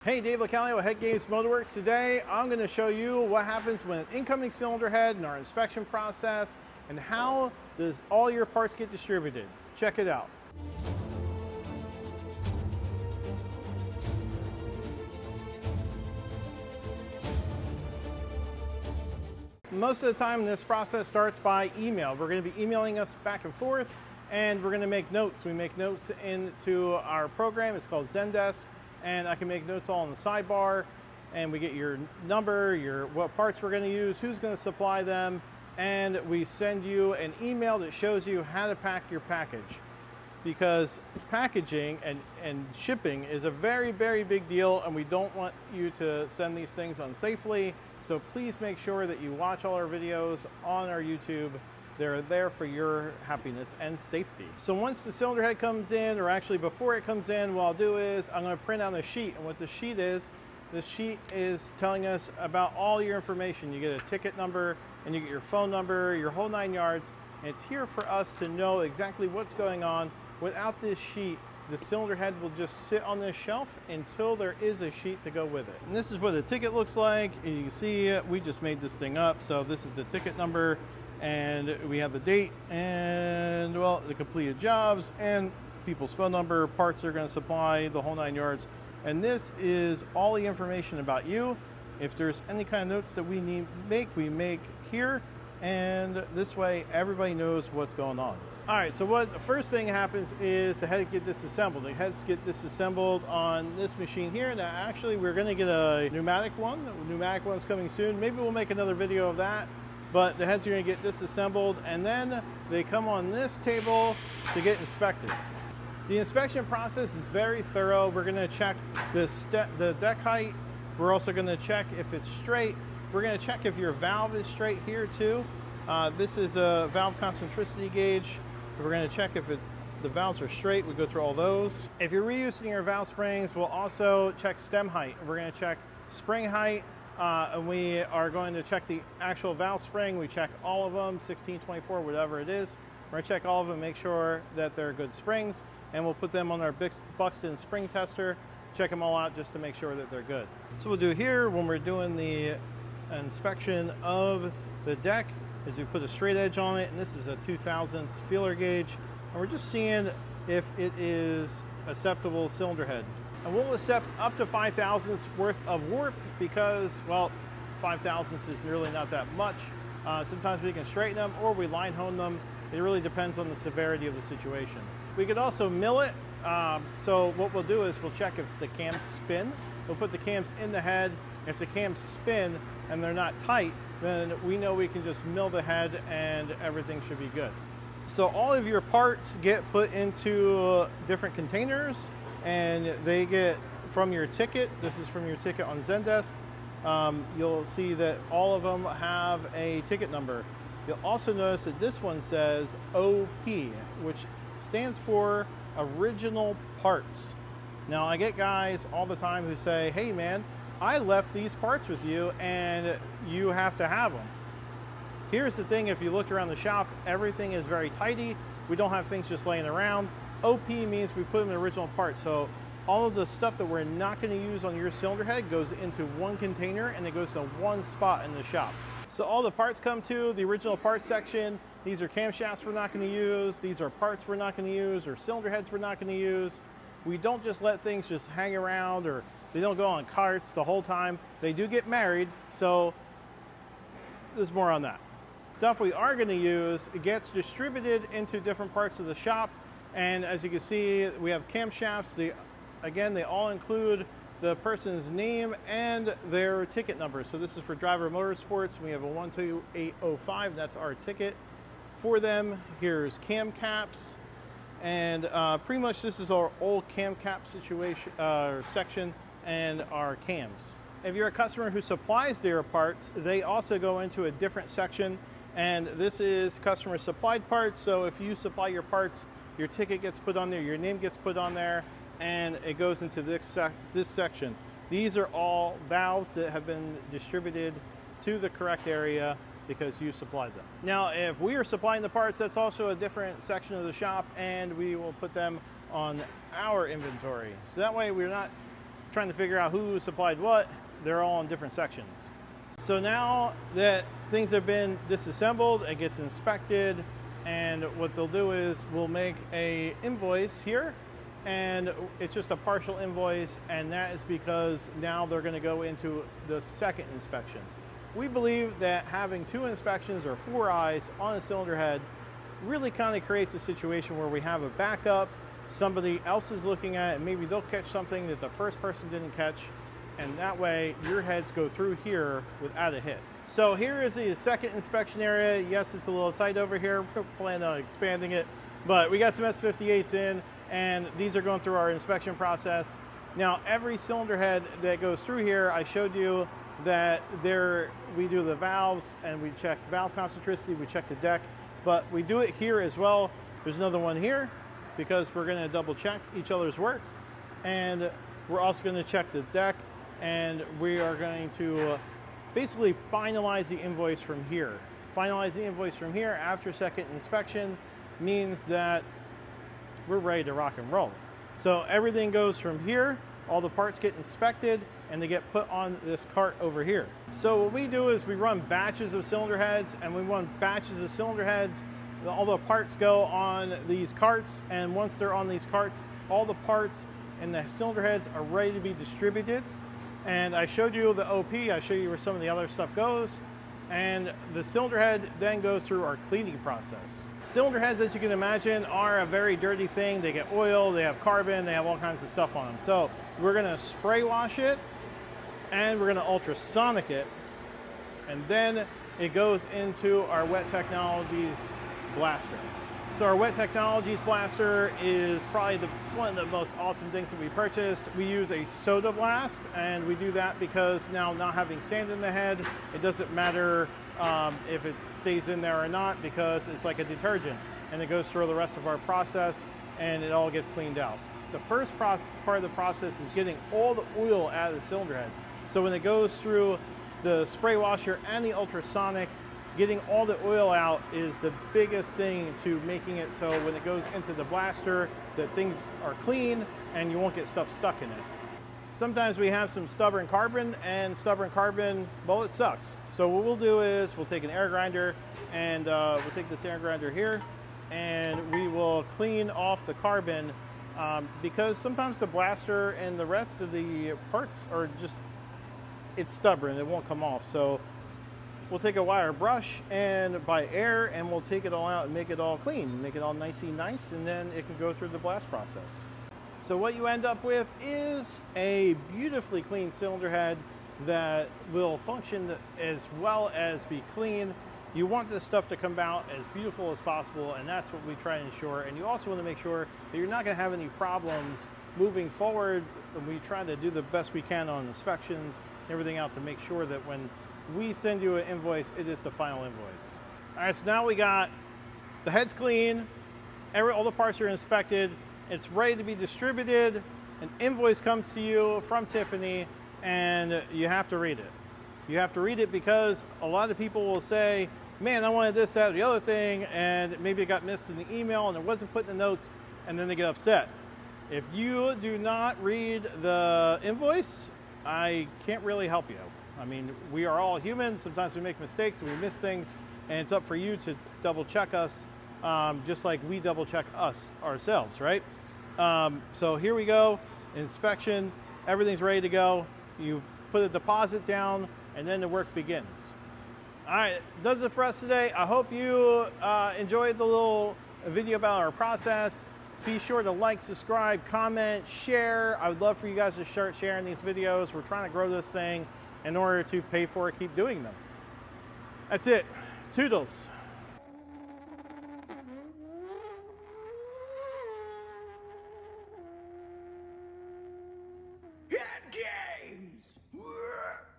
Hey, Dave LaCalio with Head Games Motorworks. Today, I'm going to show you what happens when an incoming cylinder head in our inspection process and how does all your parts get distributed. Check it out. Most of the time, this process starts by email. We're going to be emailing us back and forth, and we're going to make notes. We make notes into our program. It's called Zendesk. And I can make notes all in the sidebar, and we get your number, what parts we're going to use, who's going to supply them, and we send you an email that shows you how to pack your package. Because packaging and shipping is a very, very big deal, and we don't want you to send these things unsafely. So please make sure that you watch all our videos on our YouTube. They're there for your happiness and safety. So once the cylinder head comes in, or actually before it comes in, what I'll do is I'm going to print out a sheet. And what the sheet is telling us about all your information. You get a ticket number, and you get your phone number, your whole 9 yards. And it's here for us to know exactly what's going on. Without this sheet, the cylinder head will just sit on this shelf until there is a sheet to go with it. And this is what the ticket looks like. And you can see we just made this thing up. So this is the ticket number. And we have the date and, well, the completed jobs and people's phone number, parts they're going to supply, the whole 9 yards. And this is all the information about you. If there's any kind of notes that we need we make here. And this way, everybody knows what's going on. All right, so what the first thing happens is the head get disassembled. The heads get disassembled on this machine here. Now, actually, we're going to get a pneumatic one. The pneumatic one's coming soon. Maybe we'll make another video of that. But the heads are going to get disassembled, and then they come on this table to get inspected. The inspection process is very thorough. We're going to check the deck height. We're also going to check if it's straight. We're going to check if your valve is straight here too. This is a valve concentricity gauge. We're going to check if the valves are straight. We go through all those. If you're reusing your valve springs, we'll also check stem height. We're going to check spring height. And we are going to check the actual valve spring. We check all of them, 16, 24, whatever it is. We're going to check all of them, make sure that they're good springs, and we'll put them on our Buxton spring tester, check them all out just to make sure that they're good. So we'll do here when we're doing the inspection of the deck is we put a straight edge on it, and this is a 2000 feeler gauge, and we're just seeing if it is acceptable cylinder head. And we'll accept up to 5 thousandths worth of warp because, well, 5 thousandths is really not that much. Sometimes we can straighten them or we line hone them. It really depends on the severity of the situation. We could also mill it. So what we'll do is we'll check if the cams spin. We'll put the cams in the head. If the cams spin and they're not tight, then we know we can just mill the head and everything should be good. So all of your parts get put into different containers, and they get from your ticket. This is from your ticket on Zendesk. You'll see that all of them have a ticket number. You'll also notice that this one says OP, which stands for original parts. Now, I get guys all the time who say, hey man, I left these parts with you and you have to have them. Here's the thing, if you look around the shop, everything is very tidy. We don't have things just laying around. OP means we put them in original parts. So all of the stuff that we're not going to use on your cylinder head goes into one container and it goes to one spot in the shop. So all the parts come to the original parts section. These are camshafts we're not going to use. These are parts we're not going to use, or cylinder heads we're not going to use. We don't just let things just hang around, or they don't go on carts the whole time. They do get married, so there's more on that. Stuff we are going to use, it gets distributed into different parts of the shop. And as you can see, we have camshafts. Again, they all include the person's name and their ticket number. So this is for Driver Motorsports. We have a 12805, that's our ticket for them. Here's cam caps. And pretty much this is our old cam cap situation section and our cams. If you're a customer who supplies their parts, they also go into a different section. And this is customer supplied parts. So if you supply your parts, your ticket gets put on there, your name gets put on there, and it goes into this section. These are all valves that have been distributed to the correct area because you supplied them. Now, if we are supplying the parts, that's also a different section of the shop, and we will put them on our inventory. So that way we're not trying to figure out who supplied what. They're all in different sections. So now that things have been disassembled, it gets inspected, and what they'll do is we'll make a invoice here, and it's just a partial invoice, and that is because now they're going to go into the second inspection. We believe that having 2 inspections or 4 eyes on a cylinder head really kind of creates a situation where we have a backup, somebody else is looking at it, and maybe they'll catch something that the first person didn't catch, and that way your heads go through here without a hit. So here is the second inspection area. Yes, it's a little tight over here. We're planning on expanding it, but we got some S58s in, and these are going through our inspection process. Now, every cylinder head that goes through here, I showed you that we do the valves and we check valve concentricity, we check the deck, but we do it here as well. There's another one here because we're going to double check each other's work, and we're also going to check the deck, and we are going to basically finalize the invoice from here. Finalize the invoice from here after second inspection means that we're ready to rock and roll. So everything goes from here, all the parts get inspected, and they get put on this cart over here. So what we do is we run batches of cylinder heads, and we run batches of cylinder heads. All the parts go on these carts, and once they're on these carts, all the parts and the cylinder heads are ready to be distributed. And I showed you the OP, I showed you where some of the other stuff goes, and the cylinder head then goes through our cleaning process. Cylinder heads, as you can imagine, are a very dirty thing. They get oil, they have carbon, they have all kinds of stuff on them. So we're gonna spray wash it, and we're gonna ultrasonic it, and then it goes into our Wet Technologies blaster. So our Wet Technologies blaster is probably one of the most awesome things that we purchased. We use a soda blast, and we do that because now not having sand in the head, it doesn't matter if it stays in there or not, because it's like a detergent, and it goes through the rest of our process and it all gets cleaned out. The first part of the process is getting all the oil out of the cylinder head. So when it goes through the spray washer and the ultrasonic, getting all the oil out is the biggest thing to making it so when it goes into the blaster that things are clean and you won't get stuff stuck in it. Sometimes we have some stubborn carbon, and stubborn carbon, well, it sucks. So what we'll do is we'll take an air grinder, and we'll take this air grinder here, and we will clean off the carbon because sometimes the blaster and the rest of the parts are just, it's stubborn, it won't come off. So we'll take a wire brush and by air, and we'll take it all out and make it all clean, make it all nicey nice, and then it can go through the blast process. So what you end up with is a beautifully clean cylinder head that will function as well as be clean. You want this stuff to come out as beautiful as possible, and that's what we try to ensure. And you also want to make sure that you're not going to have any problems moving forward. We try to do the best we can on inspections and everything out to make sure that when we send you an invoice, it is the final invoice. All right, so now we got the head's clean, all the parts are inspected, it's ready to be distributed, an invoice comes to you from Tiffany, and you have to read it. You have to read it because a lot of people will say, man, I wanted this, that, or the other thing, and maybe it got missed in the email and it wasn't put in the notes, and then they get upset. If you do not read the invoice, I can't really help you. I mean, we are all human. Sometimes we make mistakes and we miss things, and it's up for you to double check us, just like we double check us ourselves, right? So here we go, inspection, everything's ready to go. You put a deposit down, and then the work begins. All right, does it for us today. I hope you enjoyed the little video about our process. Be sure to like, subscribe, comment, share. I would love for you guys to start sharing these videos. We're trying to grow this thing in order to pay for it, keep doing them. That's it. Toodles.